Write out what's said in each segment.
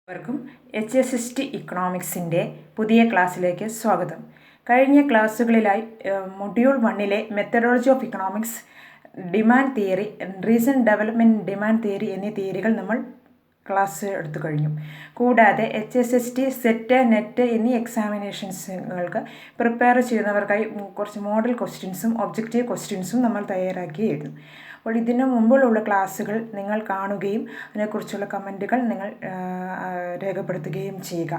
എല്ലാവർക്കും HSST ഇക്കണോമിക്സിൻ്റെ പുതിയ ക്ലാസ്സിലേക്ക് സ്വാഗതം. കഴിഞ്ഞ ക്ലാസ്സുകളിലായി മൊഡ്യൂൾ 1-ലെ methodology of economics, demand theory, recent development demand theory എന്നീ തിയറികൾ നമ്മൾ ക്ലാസ് എടുത്തു കഴിഞ്ഞു. കൂടാതെ HSST, സെറ്റ്, നെറ്റ് എന്നീ എക്സാമിനേഷൻസുകൾക്ക് പ്രിപ്പയർ ചെയ്യുന്നവർക്കായി കുറച്ച് മോഡൽ ക്വസ്റ്റ്യൻസും ഒബ്ജക്റ്റീവ് ക്വസ്റ്റ്യൻസും നമ്മൾ തയ്യാറാക്കിയിരുന്നു. അപ്പോൾ ഇതിനു മുമ്പുള്ള ക്ലാസ്സുകൾ നിങ്ങൾ കാണുകയും അതിനെക്കുറിച്ചുള്ള കമൻറ്റുകൾ നിങ്ങൾ രേഖപ്പെടുത്തുകയും ചെയ്യുക.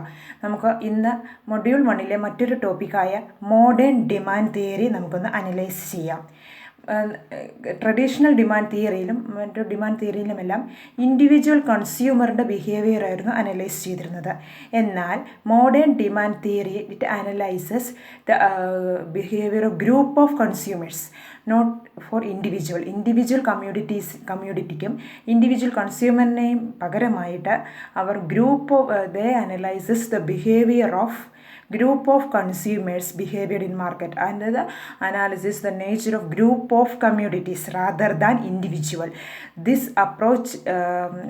നമുക്ക് ഇന്ന് മൊഡ്യൂൾ 1-ലെ മറ്റൊരു ടോപ്പിക്കായ മോഡേൺ ഡിമാൻഡ് തിയറി നമുക്കൊന്ന് അനലൈസ് ചെയ്യാം. ട്രഡീഷണൽ ഡിമാൻഡ് തിയറിയിലും മറ്റു ഡിമാൻഡ് തിയറിയിലുമെല്ലാം ഇൻഡിവിജ്വൽ കൺസ്യൂമറിൻ്റെ ബിഹേവിയർ ആയിരുന്നു അനലൈസ് ചെയ്തിരുന്നത്. എന്നാൽ modern demand theory it analyses the behaviour of group of consumers, not for individual കമ്മ്യൂണിറ്റിക്കും ഇൻഡിവിജ്വൽ കൺസ്യൂമറിനെയും പകരമായിട്ട് അവർ they analyses the behaviour of group of consumers behavior in market, and the analysis the nature of group of communities rather than individual. This approach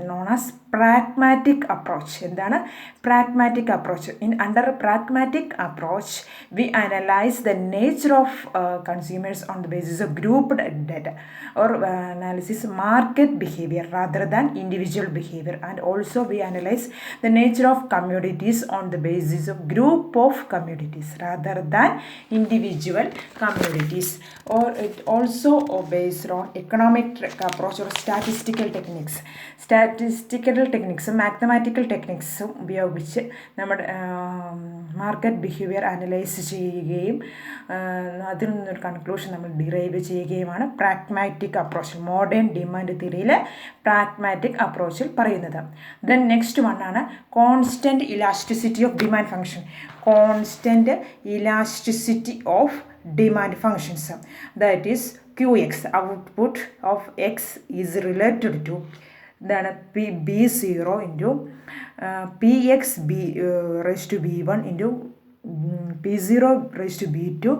known as pragmatic approach. എന്താണ് pragmatic approach? Under pragmatic approach we analyze the nature of consumers on the basis of grouped data, or analysis market behavior rather than individual behavior, and also we analyze the nature of communities on the basis of group of communities rather than individual communities. Or it also based on economic approach or statistical techniques, mathematical ടെക്നിക്സും ഉപയോഗിച്ച് നമ്മുടെ market behaviour analyse ചെയ്യുകയും അതിൽ നിന്നൊരു conclusion നമ്മൾ derive ചെയ്യുകയുമാണ് pragmatic approach, modern demand തിയറിയിലെ pragmatic അപ്രോച്ചിൽ പറയുന്നത്. ദെൻ നെക്സ്റ്റ് വണ്ണാണ് constant elasticity of demand function. Constant elasticity of demand functions, that is QX, output of X is related to എന്താണ് B0 into PX raised to B1 into P0 raised to B2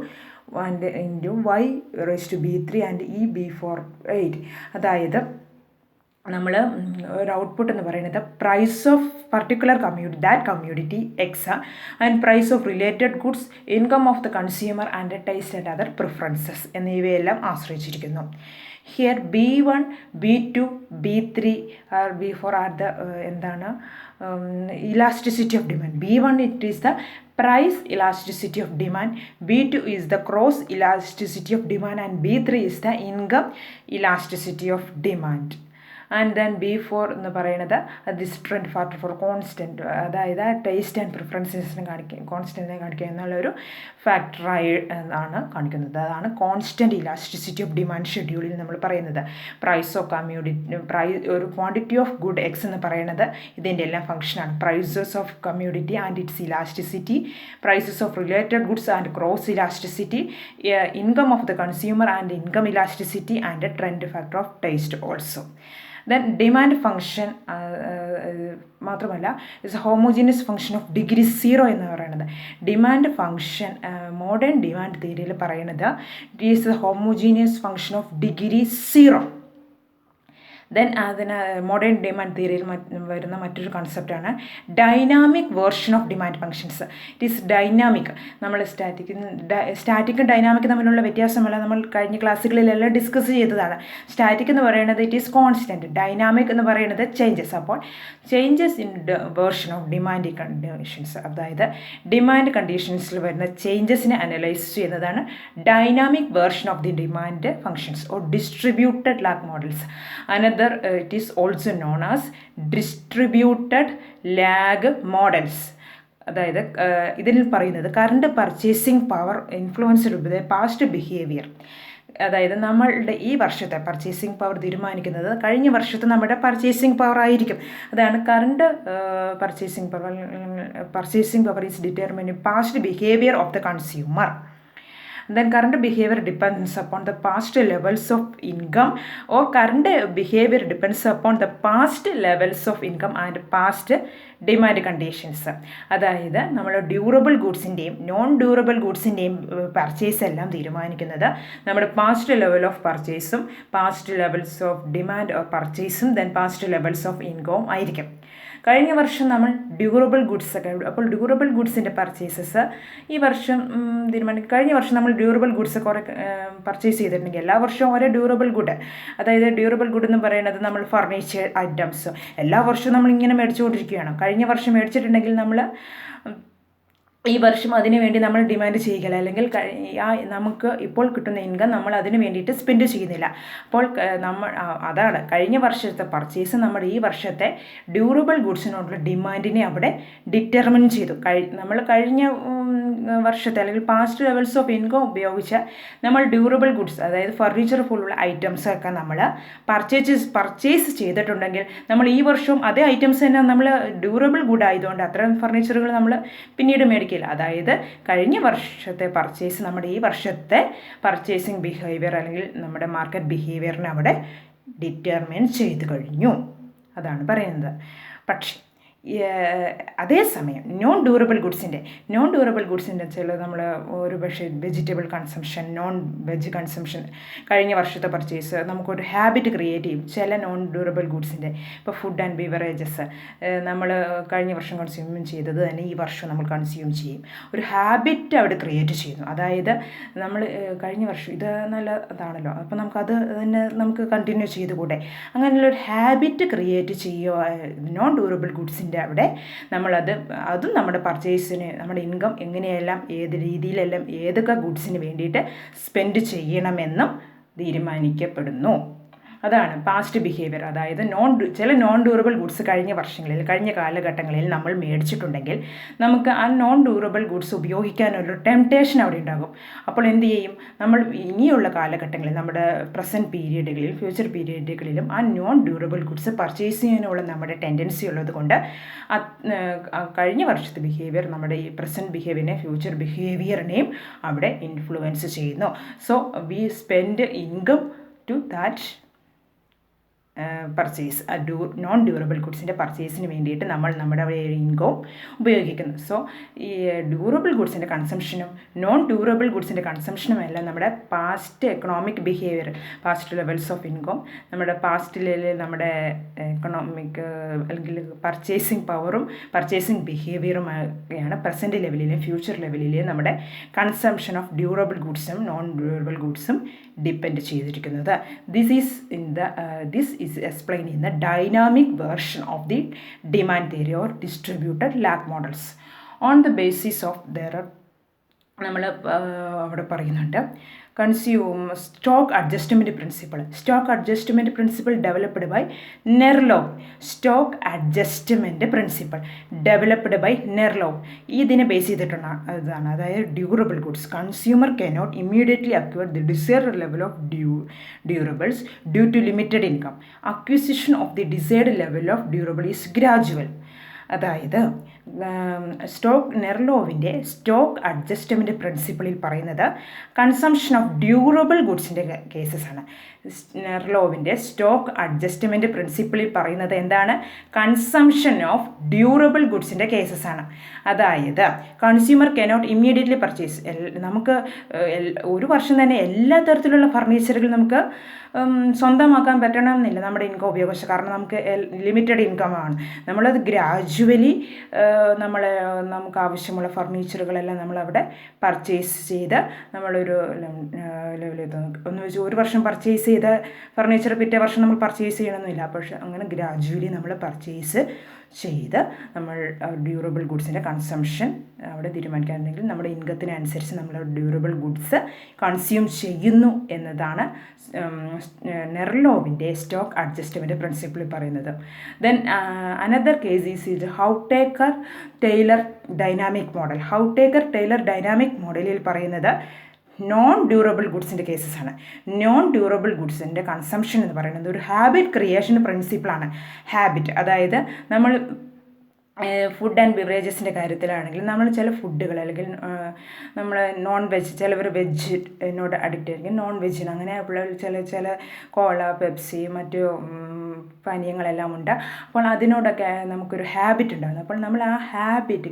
and into Y raised to B3 and B4 8. അതായത് നമ്മൾ ഒരു output എന്ന് പറയുന്നത് price of particular commodity X and price of related goods, income of the consumer and taste and other preferences എന്നിവയെല്ലാം ആശ്രയിച്ചിരിക്കുന്നു. Here B1, B2, B3 or B4 are the എന്താണ് elasticity of demand. B1 it is the price elasticity of demand, B2 is the cross elasticity of demand, and B3 is the income elasticity of demand. And then B4 എന്ന് പറയുന്നത് ഡിസ്റ്ററൻറ്റ് factor for constant, അതായത് taste and പ്രിഫറൻസസിനെ കോൺസ്റ്റൻറ്റിനെ കാണിക്കുക എന്നുള്ളൊരു ഫാക്ടറായി ആണ് കാണിക്കുന്നത്. അതാണ് constant elasticity of demand ഷെഡ്യൂളിൽ നമ്മൾ പറയുന്നത്. പ്രൈസ് ഓഫ് ഒരു ക്വാണ്ടിറ്റി ഓഫ് ഗുഡ് എക്സ് എന്ന് പറയുന്നത് ഇതിൻ്റെ എല്ലാം ഫംഗ്ഷനാണ്. Prices of commodity and its elasticity, prices of related goods and cross elasticity, income of the consumer and income elasticity, and trend factor of taste also. Then demand function മാത്രമല്ല its homogeneous function of degree 0 എന്ന് പറയുന്നത്. Demand function modern demand തിയറിയിൽ പറയുന്നത് it is homogeneous function of degree 0. Then അതിന് modern demand തിയറിയിൽ വരുന്ന മറ്റൊരു കൺസെപ്റ്റാണ് dynamic version of demand functions. It is dynamic. നമ്മൾ സ്റ്റാറ്റിക്കും ഡൈനാമിക്കും തമ്മിലുള്ള വ്യത്യാസമല്ല നമ്മൾ കഴിഞ്ഞ ക്ലാസ്സുകളിലെല്ലാം ഡിസ്കസ് ചെയ്തതാണ്. സ്റ്റാറ്റിക് എന്ന് പറയുന്നത് ഇറ്റ് ഈസ് കോൺസ്റ്റൻറ്റ്, ഡൈനാമിക് എന്ന് പറയുന്നത് ചേഞ്ചസ്. അപ്പോൾ changes in version of demand conditions, അതായത് ഡിമാൻഡ് കണ്ടീഷൻസിൽ വരുന്ന ചേഞ്ചസിനെ അനലൈസ് ചെയ്യുന്നതാണ് dynamic version of the demand functions or distributed lag models. It is also known as distributed lag models. അതായത് ഇതിൽ പറയുന്നത് current purchasing power influenced by past behaviour. അതായത് നമ്മളുടെ ഈ വർഷത്തെ പർച്ചേസിങ് പവർ തീരുമാനിക്കുന്നത് കഴിഞ്ഞ വർഷത്തെ നമ്മുടെ പർച്ചേസിങ് പവർ ആയിരിക്കും. അതാണ് current purchasing power is determining past behaviour of the consumer. Then current behavior depends upon the past levels of income, or current behavior depends upon the past levels of income and past demand conditions. അതായത് നമ്മൾ durable ഗുഡ്സിൻ്റെയും non durable ഗുഡ്സിൻ്റെയും purchase എല്ലാം തീരുമാനിക്കുന്നത് നമ്മുടെ past level of പർച്ചേസും past levels of demand of പർച്ചേസും then past levels of ഇൻകവും ആയിരിക്കും. കഴിഞ്ഞ വർഷം നമ്മൾ ഡ്യൂറബിൾ ഗുഡ്സ് ഒക്കെ, അപ്പോൾ ഡ്യൂറബിൾ ഗുഡ്സിൻ്റെ പർച്ചേസസ് ഈ വർഷം തീരുമാനിക്കും. കഴിഞ്ഞ വർഷം നമ്മൾ ഡ്യൂറബിൾ ഗുഡ്സ് കുറേ പർച്ചേസ് ചെയ്തിട്ടുണ്ടെങ്കിൽ എല്ലാ വർഷവും ഓരോ ഡ്യൂറബിൾ ഗുഡ്, അതായത് ഡ്യൂറബിൾ ഗുഡ് എന്ന് പറയുന്നത് നമ്മൾ ഫർണിച്ചർ ഐറ്റംസ് എല്ലാ വർഷവും നമ്മളിങ്ങനെ മേടിച്ചുകൊണ്ടിരിക്കുകയാണ്. കഴിഞ്ഞ വർഷം മേടിച്ചിട്ടുണ്ടെങ്കിൽ നമ്മൾ ഈ വർഷം അതിന് വേണ്ടി നമ്മൾ ഡിമാൻഡ് ചെയ്യുകയില്ല, അല്ലെങ്കിൽ നമുക്ക് ഇപ്പോൾ കിട്ടുന്ന ഇൻകം നമ്മൾ അതിന് വേണ്ടിയിട്ട് സ്പെൻഡ് ചെയ്യുന്നില്ല. അപ്പോൾ അതാണ് കഴിഞ്ഞ വർഷത്തെ പർച്ചേസ് നമ്മുടെ ഈ വർഷത്തെ ഡ്യൂറബിൾ ഗുഡ്സിനോടുള്ള ഡിമാൻഡിനെ അവിടെ ഡിറ്റർമിൻ ചെയ്തു. നമ്മൾ കഴിഞ്ഞ വർഷത്തെ അല്ലെങ്കിൽ പാസ്റ്റ് ലെവൽസ് ഓഫ് ഇൻകം ഉപയോഗിച്ച് നമ്മൾ ഡ്യൂറബിൾ ഗുഡ്സ്, അതായത് ഫർണിച്ചർ പോലുള്ള ഐറ്റംസൊക്കെ നമ്മൾ പർച്ചേസ് ചെയ്തിട്ടുണ്ടെങ്കിൽ നമ്മൾ ഈ വർഷവും അതേ ഐറ്റംസ് തന്നെ നമ്മൾ ഡ്യൂറബിൾ ഗുഡ് ആയതുകൊണ്ട് അത്തരം ഫർണിച്ചറുകൾ നമ്മൾ പിന്നീട് മേടിക്കില്ല. അതായത് കഴിഞ്ഞ വർഷത്തെ പർച്ചേസ് നമ്മുടെ ഈ വർഷത്തെ പർച്ചേസിങ് ബിഹേവിയർ അല്ലെങ്കിൽ നമ്മുടെ മാർക്കറ്റ് ബിഹേവിയറിനെ അവിടെ ഡിറ്റർമിൻ ചെയ്ത് കഴിഞ്ഞു, അതാണ് പറയുന്നത്. പക്ഷേ അതേസമയം നോൺ ഡ്യൂറബിൾ ഗുഡ്സിൻ്റെ ചില നമ്മൾ ഒരു പക്ഷേ vegetable consumption, non veg consumption, കഴിഞ്ഞ വർഷത്തെ പർച്ചേസ് നമുക്കൊരു ഹാബിറ്റ് ക്രിയേറ്റ് ചെയ്യും. ചില നോൺ ഡ്യൂറബിൾ ഗുഡ്സിൻ്റെ ഇപ്പോൾ ഫുഡ് ആൻഡ് ബിവറേജസ് നമ്മൾ കഴിഞ്ഞ വർഷം കൺസ്യൂം ചെയ്തത് തന്നെ ഈ വർഷം നമ്മൾ കൺസ്യൂം ചെയ്യും. ഒരു ഹാബിറ്റ് അവിടെ ക്രിയേറ്റ് ചെയ്യുന്നു. അതായത് നമ്മൾ കഴിഞ്ഞ വർഷം ഇത് നല്ല ഇതാണല്ലോ, അപ്പോൾ നമുക്കത് തന്നെ നമുക്ക് കണ്ടിന്യൂ ചെയ്തുകൂടെ, അങ്ങനെയുള്ളൊരു ഹാബിറ്റ് ക്രിയേറ്റ് ചെയ്യുക നോൺ ഡ്യൂറബിൾ ഗുഡ്സിൻ്റെ അവിടെ അതും നമ്മുടെ പർച്ചേസിന് നമ്മുടെ ഇൻകം എങ്ങനെയെല്ലാം ഏത് രീതിയിലെല്ലാം ഏതൊക്കെ ഗുഡ്സിന് വേണ്ടിയിട്ട് സ്പെൻഡ് ചെയ്യണമെന്നും തീരുമാനിക്കപ്പെടുന്നു. അതാണ് പാസ്റ്റ് ബിഹേവിയർ. അതായത് ചില നോൺ ഡ്യൂറബിൾ ഗുഡ്സ് കഴിഞ്ഞ കാലഘട്ടങ്ങളിൽ നമ്മൾ മേടിച്ചിട്ടുണ്ടെങ്കിൽ നമുക്ക് ആ നോൺ ഡ്യൂറബിൾ ഗുഡ്സ് ഉപയോഗിക്കാനൊരു ടെംപ്ടേഷൻ അവിടെ ഉണ്ടാകും. അപ്പോൾ എന്ത് ചെയ്യും, നമ്മൾ ഇനിയുള്ള കാലഘട്ടങ്ങളിൽ നമ്മുടെ പ്രസൻറ്റ് പീരീഡുകളിൽ ഫ്യൂച്ചർ പീരീഡുകളിലും ആ നോൺ ഡ്യൂറബിൾ ഗുഡ്സ് പർച്ചേസ് ചെയ്യാനുള്ള നമ്മുടെ ടെൻഡൻസി ഉള്ളത് കൊണ്ട് കഴിഞ്ഞ വർഷത്തെ ബിഹേവിയർ നമ്മുടെ ഈ പ്രസൻറ്റ് ബിഹേവിയറിനെ ഫ്യൂച്ചർ ബിഹേവിയറിനെയും അവിടെ ഇൻഫ്ലുവൻസ് ചെയ്യുന്നു. So we spend income to that purchase non durable ഗുഡ്സിൻ്റെ പർച്ചേസിന് വേണ്ടിയിട്ട് നമ്മൾ നമ്മുടെ ഇൻകം ഉപയോഗിക്കുന്നു. സോ ഈ ഡ്യൂറബിൾ ഗുഡ്സിൻ്റെ കൺസംഷനും നോൺ ഡ്യൂറബിൾ ഗുഡ്സിൻ്റെ കൺസംഷനും എല്ലാം നമ്മുടെ past economic behaviour, past levels of income, നമ്മുടെ പാസ്റ്റിലെ നമ്മുടെ എക്കണോമിക് അല്ലെങ്കിൽ പർച്ചേസിങ് പവറും പർച്ചേസിങ് ബിഹേവിയറുമൊക്കെയാണ് പ്രസൻറ്റ് ലെവലിലെ ഫ്യൂച്ചർ ലെവലിലെ നമ്മുടെ കൺസംഷൻ ഓഫ് ഡ്യൂറബിൾ ഗുഡ്സും നോൺ ഡ്യൂറബിൾ ഗുഡ്സും ഡിപ്പെൻഡ് ചെയ്തിരിക്കുന്നത്. This is explained in the dynamic version of the demand theory or distributed lag models. On the basis of നമ്മൾ അവിടെ പറയുന്നുണ്ട് stock adjustment principle developed by Nerlove. ഇതിനെ base ചെയ്തിട്ടുള്ള ഇതാണ്. അതായത് durable goods consumer cannot immediately acquire the desired level of durables due to limited income. Acquisition of the desired level of durable is gradual. അതായത് നെർലോവിൻ്റെ stock adjustment പ്രിൻസിപ്പിളിൽ പറയുന്നത് consumption of durable ഗുഡ്സിൻ്റെ കേസസാണ്. നെർലോവിൻ്റെ സ്റ്റോക്ക് അഡ്ജസ്റ്റ്മെൻറ്റ് പ്രിൻസിപ്പിളിൽ പറയുന്നത് എന്താണ്, കൺസംഷൻ ഓഫ് ഡ്യൂറബിൾ ഗുഡ്സിൻ്റെ കേസസാണ്. അതായത് കൺസ്യൂമർ കനോട്ട് ഇമ്മീഡിയറ്റ്ലി പർച്ചേസ്. നമുക്ക് ഒരു വർഷം തന്നെ എല്ലാ തരത്തിലുള്ള ഫർണിച്ചറുകൾ നമുക്ക് സ്വന്തമാക്കാൻ പറ്റണമെന്നില്ല നമ്മുടെ ഇൻകം ഉപയോഗിച്ച്. കാരണം നമുക്ക് ലിമിറ്റഡ് ഇൻകമാണ്. നമ്മളത് ഗ്രാജുവലി നമുക്ക് ആവശ്യമുള്ള ഫർണിച്ചറുകളെല്ലാം നമ്മളവിടെ പർച്ചേസ് ചെയ്ത് നമ്മളൊരു ഒന്ന് വെച്ച് ഒരു വർഷം പർച്ചേസ് ചെയ്ത ഫർണിച്ചർ പിറ്റേ വർഷം നമ്മൾ പർച്ചേസ് ചെയ്യണമെന്നില്ല. പക്ഷേ അങ്ങനെ ഗ്രാജുവലി നമ്മൾ പർച്ചേസ് ചെയ്ത് നമ്മൾ ഡ്യൂറബിൾ ഗുഡ്സിൻ്റെ കൺസംഷൻ അവിടെ തീരുമാനിക്കാറുണ്ടെങ്കിൽ നമ്മുടെ ഇൻകത്തിനനുസരിച്ച് നമ്മൾ ഡ്യൂറബിൾ ഗുഡ്സ് കൺസ്യൂം ചെയ്യുന്നു എന്നതാണ് നെർലോവിൻ്റെ സ്റ്റോക്ക് അഡ്ജസ്റ്റ്മെൻറ്റ് പ്രിൻസിപ്പിളിൽ പറയുന്നത്. Then another case is Houthakker Taylor dynamic മോഡലിൽ പറയുന്നത് നോൺ ഡ്യൂറബിൾ ഗുഡ്സിൻ്റെ കേസസാണ്. നോൺ ഡ്യൂറബിൾ ഗുഡ്സിൻ്റെ കൺസംഷൻ എന്ന് പറയുന്നത് ഒരു ഹാബിറ്റ് ക്രിയേഷൻ പ്രിൻസിപ്പിളാണ്. ഹാബിറ്റ്, അതായത് നമ്മൾ ഫുഡ് ആൻഡ് ബിവറേജസിൻ്റെ കാര്യത്തിലാണെങ്കിൽ നമ്മൾ ചില ഫുഡുകൾ അല്ലെങ്കിൽ നമ്മൾ നോൺ വെജ്, ചിലവർ വെജിനോട് അഡിക്റ്റ് ആയിരിക്കും, നോൺ വെജിന് അങ്ങനെ ചില കോള, പെപ്സി, മറ്റു പാനീയങ്ങളെല്ലാം ഉണ്ട്. അപ്പോൾ അതിനോടൊക്കെ നമുക്കൊരു ഹാബിറ്റ് ഉണ്ടാകുന്നു. അപ്പോൾ നമ്മൾ ആ ഹാബിറ്റ്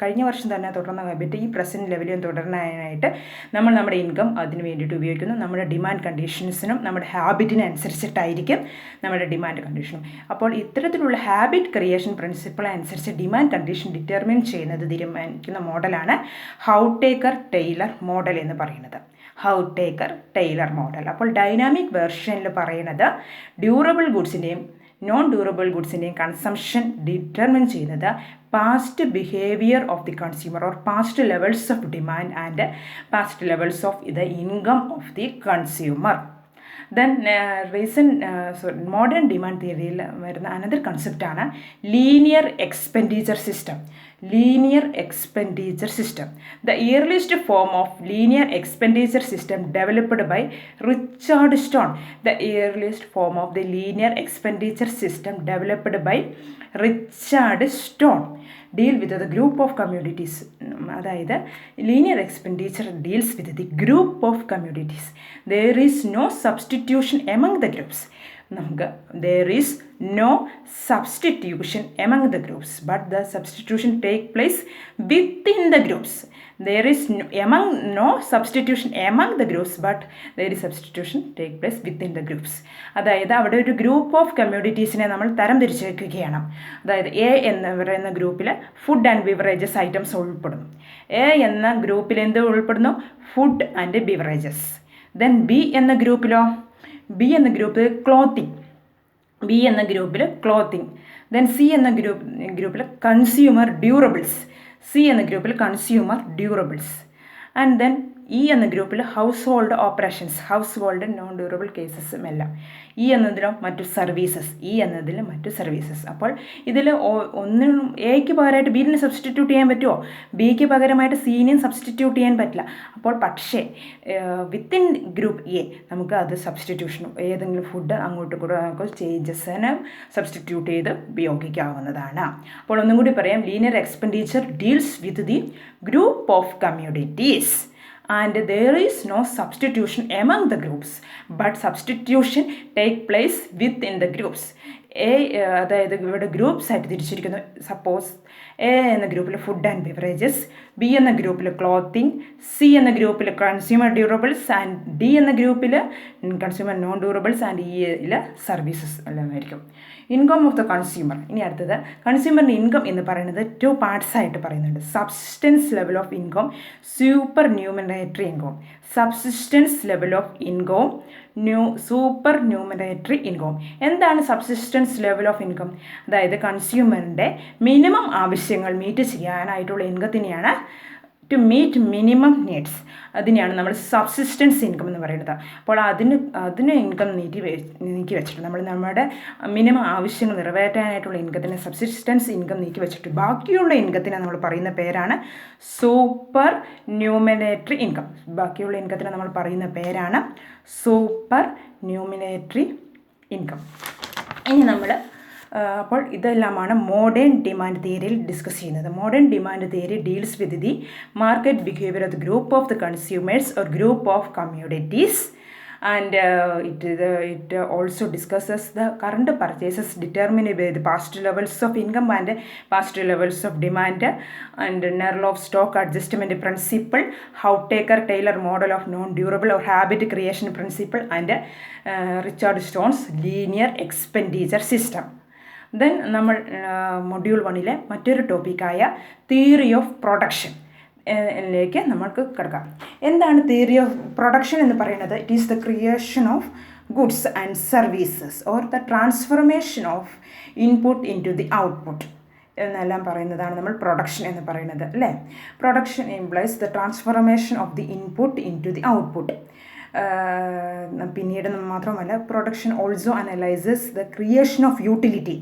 കഴിഞ്ഞ വർഷം തന്നെ തുടർന്ന ഹാബിറ്റ് ഈ പ്രസൻറ്റ് ലെവലിലും തുടരാനായിട്ട് നമ്മൾ നമ്മുടെ ഇൻകം അതിന് വേണ്ടിയിട്ട് ഉപയോഗിക്കുന്നു. നമ്മുടെ ഡിമാൻഡ് കണ്ടീഷൻസിനും നമ്മുടെ ഹാബിറ്റിനനുസരിച്ചിട്ടായിരിക്കും നമ്മുടെ ഡിമാൻഡ് കണ്ടീഷനും. അപ്പോൾ ഇത്തരത്തിലുള്ള ഹാബിറ്റ് ക്രിയേഷൻ പ്രിൻസിപ്പിൾ അനുസരിച്ച് ഡിമാൻഡ് കണ്ടീഷൻ തീരുമാനിക്കുന്ന മോഡലാണ് ഹൗടേക്കർ-ടൈലർ മോഡൽ എന്ന് പറയുന്നത്. ഹൗടേക്കർ-ടൈലർ മോഡൽ. അപ്പോൾ ഡൈനാമിക് വേർഷനിൽ പറയുന്നത് ഡ്യൂറബിൾ ഗുഡ്സിൻ്റെയും നോൺ ഡ്യൂറബിൾ ഗുഡ്സിൻ്റെയും കൺസംഷൻ ഡിറ്റർമിൻ ചെയ്യുന്നത് past behaviour of the consumer or past levels of demand and past levels of the income of the consumer. Then modern demand തിയറിയിൽ വരുന്ന അനദർ കൺസെപ്റ്റാണ് linear expenditure system. Linear expenditure system. The earliest form of linear expenditure system developed by Richard Stone. The earliest form of the linear expenditure system developed by Richard Stone deal with the group of commodities. അതായത് linear expenditure deals with the group of commodities. There is no substitution among the groups. There is no substitution among the groups, but the substitution take place within the groups. There is no substitution among the groups, but there is substitution take place within the groups. അതായത് അവിടെ ഒരു group of കമ്മ്യൂണിറ്റീസിനെ നമ്മൾ തരം തിരിച്ച് വയ്ക്കുകയാണ്. അതായത് A എന്ന് പറയുന്ന ഗ്രൂപ്പിൽ ഫുഡ് ആൻഡ് ബിവറേജസ് ഐറ്റംസ് ഉൾപ്പെടുന്നു. എ എന്ന ഗ്രൂപ്പിൽ എന്ത് ഉൾപ്പെടുന്നു? Food and beverages. Then B എന്ന ഗ്രൂപ്പിലോ? ബി എന്ന ഗ്രൂപ്പിൽ ക്ലോത്തിങ്. ദെൻ സി എന്ന ഗ്രൂപ്പിൽ consumer durables. And then E എന്ന ഗ്രൂപ്പിൽ household operations, household non durable കേസസും എല്ലാം. ഇ എന്നതിലും മറ്റു സർവീസസ്. അപ്പോൾ ഇതിൽ ഒന്നും എക്ക് പകരമായിട്ട് ബിനെ സബ്സ്റ്റിറ്റ്യൂട്ട് ചെയ്യാൻ പറ്റുമോ? ബിക്ക് പകരമായിട്ട് സീനെയും സബ്സ്റ്റിറ്റ്യൂട്ട് ചെയ്യാൻ പറ്റില്ല. അപ്പോൾ പക്ഷേ വിത്തിൻ ഗ്രൂപ്പ് എ നമുക്ക് അത് സബ്സ്റ്റിറ്റ്യൂഷനും ഏതെങ്കിലും ഫുഡ് അങ്ങോട്ടും കൂടെ നമുക്ക് ചേഞ്ചസിന് സബ്സ്റ്റിറ്റ്യൂട്ട് ചെയ്ത് ഉപയോഗിക്കാവുന്നതാണ്. അപ്പോൾ ഒന്നും കൂടി പറയാം. Linear expenditure deals with the group of communities and there is no substitution among the groups, but substitution take place within the groups. അതായത് ഇവിടെ ഗ്രൂപ്പ്സ് ആയിട്ട് തിരിച്ചിരിക്കുന്നു. സപ്പോസ് എ എന്ന ഗ്രൂപ്പിൽ ഫുഡ് ആൻഡ് ബിവറേജസ്, ബി എന്ന ഗ്രൂപ്പിൽ ക്ലോത്തിങ്, സി എന്ന ഗ്രൂപ്പിൽ കൺസ്യൂമർ ഡ്യൂറബിൾസ് ആൻഡ് ഡി എന്ന ഗ്രൂപ്പിൽ കൺസ്യൂമർ നോൺ ഡ്യൂറബിൾസ് ആൻഡ് ഇയിൽ സർവീസസ് എല്ലാം ആയിരിക്കും. Income of the consumer. ഇനി അടുത്തത് കൺസ്യൂമറിൻ്റെ ഇൻകം എന്ന് പറയുന്നത് 2 പാർട്സ് ആയിട്ട് പറയുന്നുണ്ട്. Subsistence level of income, supernumerary income. Subsistence level of income, supernumerary income. എന്താണ് സബ്സിസ്റ്റൻസ് ലെവൽ ഓഫ് ഇൻകം? അതായത് കൺസ്യൂമറിൻ്റെ മിനിമം ആവശ്യങ്ങൾ മീറ്റ് ചെയ്യാനായിട്ടുള്ള ഇൻകത്തിനെയാണ് ടു മീറ്റ് മിനിമം നീഡ്സ്. അതിനെയാണ് നമ്മൾ സബ്സിസ്റ്റൻസ് ഇൻകം എന്ന് പറയുന്നത്. അപ്പോൾ അതിന് ഇൻകം നീക്കി വെച്ചിട്ട് നമ്മുടെ മിനിമം ആവശ്യങ്ങൾ നിറവേറ്റാനായിട്ടുള്ള ഇൻകത്തിന് സബ്സിസ്റ്റൻസ് ഇൻകം നീക്കി വെച്ചിട്ട് ബാക്കിയുള്ള ഇൻകത്തിനെ നമ്മൾ പറയുന്ന പേരാണ് സൂപ്പർ ന്യൂമറേറ്ററി ഇൻകം. ബാക്കിയുള്ള ഇൻകത്തിനെ നമ്മൾ പറയുന്ന പേരാണ് സൂപ്പർ ന്യൂമറേറ്ററി ഇൻകം. ഇനി നമ്മൾ അപ്പോൾ ഇതെല്ലാമാണ് മോഡേൺ ഡിമാൻഡ് തിയറിയിൽ ഡിസ്കസ് ചെയ്യുന്നത്. Modern demand theory deals with the market behaviour of the group of the consumers or group of communities and it also discusses the current purchases determined by the past levels of income and past levels of demand and narrow of stock adjustment principle, Houteker-Taylor model of non-durable or habit creation principle, and Richard Stone's linear expenditure system. Then നമ്മൾ module 1 മറ്റൊരു ടോപ്പിക്കായ theory of production ലേക്ക് നമ്മൾക്ക് കിടക്കാം. എന്താണ് theory of production എന്ന് പറയുന്നത്? It is the creation of goods and services or the transformation of input into the output എന്നെല്ലാം പറയുന്നതാണ് നമ്മൾ പ്രൊഡക്ഷൻ എന്ന് പറയുന്നത്, അല്ലേ? Production implies the transformation of the input into the output. പിന്നീട് മാത്രമല്ല, production also analyses the creation of utility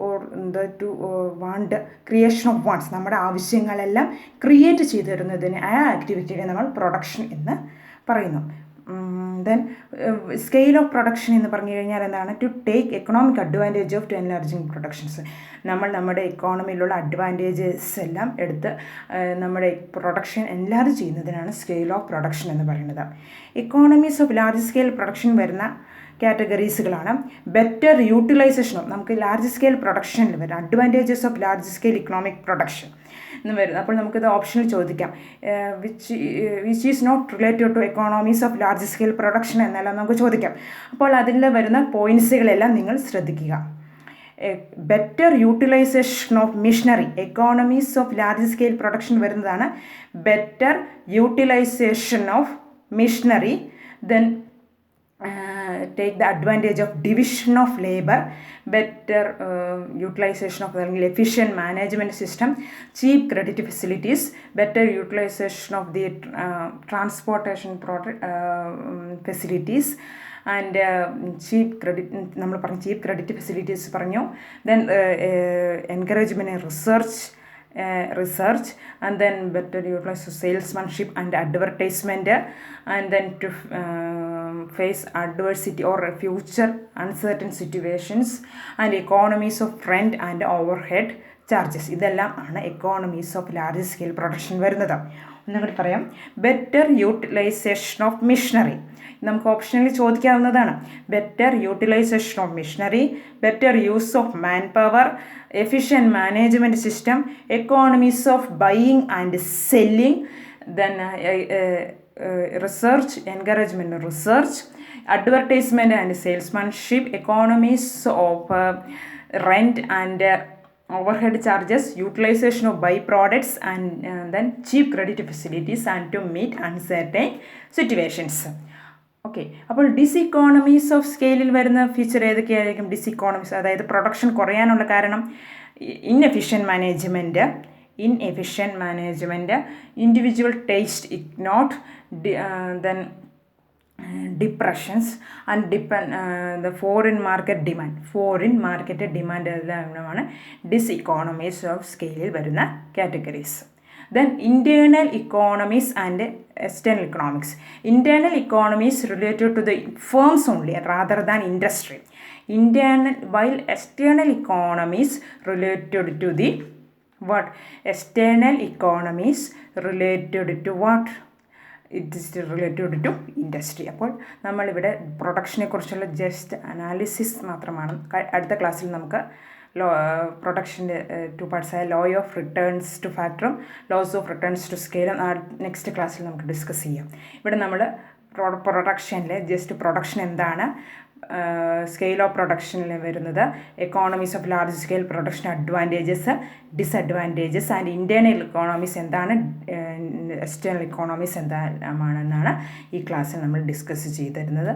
or to want creation of wants. നമ്മുടെ ആവശ്യങ്ങളെല്ലാം create ചെയ്തു തരുന്നതിന് ആ ആക്ടിവിറ്റിയെ നമ്മൾ പ്രൊഡക്ഷൻ എന്ന് പറയുന്നു. ദെൻ സ്കെയിൽ ഓഫ് പ്രൊഡക്ഷൻ എന്ന് പറഞ്ഞു കഴിഞ്ഞാൽ എന്താണ്? To take economic advantage of to enlarging productions. നമ്മുടെ എക്കോണമിയിലുള്ള അഡ്വാൻറ്റേജസ് എല്ലാം എടുത്ത് നമ്മുടെ പ്രൊഡക്ഷൻ എൻലാർജ് ചെയ്യുന്നതിനാണ് സ്കെയിൽ ഓഫ് പ്രൊഡക്ഷൻ എന്ന് പറയുന്നത്. Economies of large scale production വരുന്ന കാറ്റഗറീസുകളാണ് ബെറ്റർ യൂട്ടിലൈസേഷൻ ഓഫ്, നമുക്ക് ലാർജ് സ്കെയിൽ പ്രൊഡക്ഷനിൽ വരുന്ന advantages of large scale economic production എന്ന് വരുന്നത്. അപ്പോൾ നമുക്കിത് ഓപ്ഷനിൽ ചോദിക്കാം, which is not related to economies of large scale production എന്നെല്ലാം നമുക്ക് ചോദിക്കാം. അപ്പോൾ അതിൽ വരുന്ന പോയിൻറ്റ്സുകളെല്ലാം നിങ്ങൾ ശ്രദ്ധിക്കുക. Better utilisation of machinery, economies of large scale production വരുന്നതാണ് better utilisation of machinery. Then take the advantage of division of labor, better utilization of efficient management system, cheap credit facilities, better utilization of the transportation facilities and cheap credit, നമ്മൾ പറഞ്ഞു cheap credit facilities പറഞ്ഞു. Then encouragement in research and then better utilize salesmanship and advertisement and then to face adversity or future uncertain situations and economies of rent and overhead charges. ഇതെല്ലാം ആണ് economies of large scale production വരുന്നത്. ഒന്നുകൂടി പറയാം, better utilisation of missionary നമുക്ക് ഓപ്ഷനിൽ ചോദിക്കാവുന്നതാണ്. Better utilisation of machinery, better use of manpower, efficient management system, economies of buying and selling, then research, encouragement research, advertisement and salesmanship, economies of rent and overhead charges, utilization of byproducts and then cheap credit facilities and to meet uncertain situations. Okay, അപ്പോൾ ഡിസ്ഇക്കോണമീസ് of സ്കെയിലിൽ വരുന്ന feature ഏതൊക്കെയായിരിക്കും? ഡിസ്ഇക്കോണമീസ്, അതായത് production കുറയാനുള്ള കാരണം inefficient management, individual taste ignored, then depressions and the foreign market demand എല്ലാമാണ് ഡിസ്ഇക്കോണമീസ് of സ്കെയിലിൽ വരുന്ന categories. Then internal economies and external economics. Internal economies related to the firms only rather than industry. While external economies related to the what? External economies related to what? It is related to industry. അപ്പോൾ നമ്മളിവിടെ പ്രൊഡക്ഷനെ കുറിച്ചുള്ള just analysis മാത്രമാണ്. അടുത്ത ക്ലാസ്സിൽ നമുക്ക് പ്രൊഡക്ഷൻ്റെ 2 പാർട്സായ law of returns to ഫാക്ടറും ലോസ് ഓഫ് റിട്ടേൺസ് ടു സ്കെയിലും നെക്സ്റ്റ് ക്ലാസ്സിൽ നമുക്ക് ഡിസ്കസ് ചെയ്യാം. ഇവിടെ നമ്മൾ പ്രൊഡക്ഷനിൽ ജസ്റ്റ് പ്രൊഡക്ഷൻ എന്താണ്, സ്കെയിൽ ഓഫ് പ്രൊഡക്ഷനിൽ വരുന്നത് economies of large scale production advantages, disadvantages and internal economies എന്താണ്, എക്സ്റ്റേണൽ ഇക്കോണമീസ് എന്താണെന്നാണ് ഈ ക്ലാസ്സിൽ നമ്മൾ ഡിസ്കസ് ചെയ്തിരുന്നത്.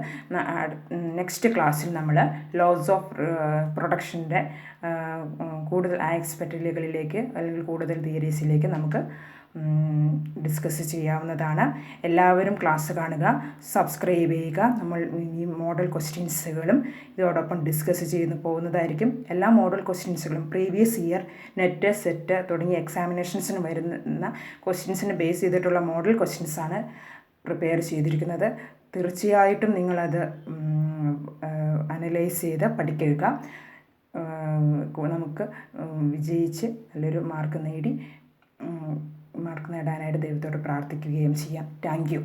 നെക്സ്റ്റ് ക്ലാസ്സിൽ നമ്മൾ ലോസ് ഓഫ് പ്രൊഡക്ഷൻ്റെ കൂടുതൽ ആസ്പെക്റ്റുകളിലേക്ക് അല്ലെങ്കിൽ കൂടുതൽ തിയറീസിലേക്ക് നമുക്ക് ഡിസ്കസ് ചെയ്യാവുന്നതാണ്. എല്ലാവരും ക്ലാസ് കാണുക, സബ്സ്ക്രൈബ് ചെയ്യുക. നമ്മൾ ഈ മോഡൽ ക്വസ്റ്റ്യൻസുകളും ഇതോടൊപ്പം ഡിസ്കസ് ചെയ്ത് പോകുന്നതായിരിക്കും. എല്ലാ മോഡൽ ക്വസ്റ്റ്യൻസുകളും പ്രീവിയസ് ഇയർ നെറ്റ്, സെറ്റ് തുടങ്ങിയ എക്സാമിനേഷൻസിന് വരുന്ന ക്വസ്റ്റ്യൻസിനെ ബേസ് ചെയ്തിട്ടുള്ള മോഡൽ ക്വസ്റ്റ്യൻസാണ് പ്രിപ്പയർ ചെയ്തിരിക്കുന്നത്. തീർച്ചയായിട്ടും നിങ്ങളത് അനലൈസ് ചെയ്ത് പഠിക്കുക. നമുക്ക് വിജയിച്ച് നല്ലൊരു മാർക്ക് നേടാനായിട്ട് ദൈവത്തോട് പ്രാർത്ഥിക്കുകയും ചെയ്യാം. Thank you.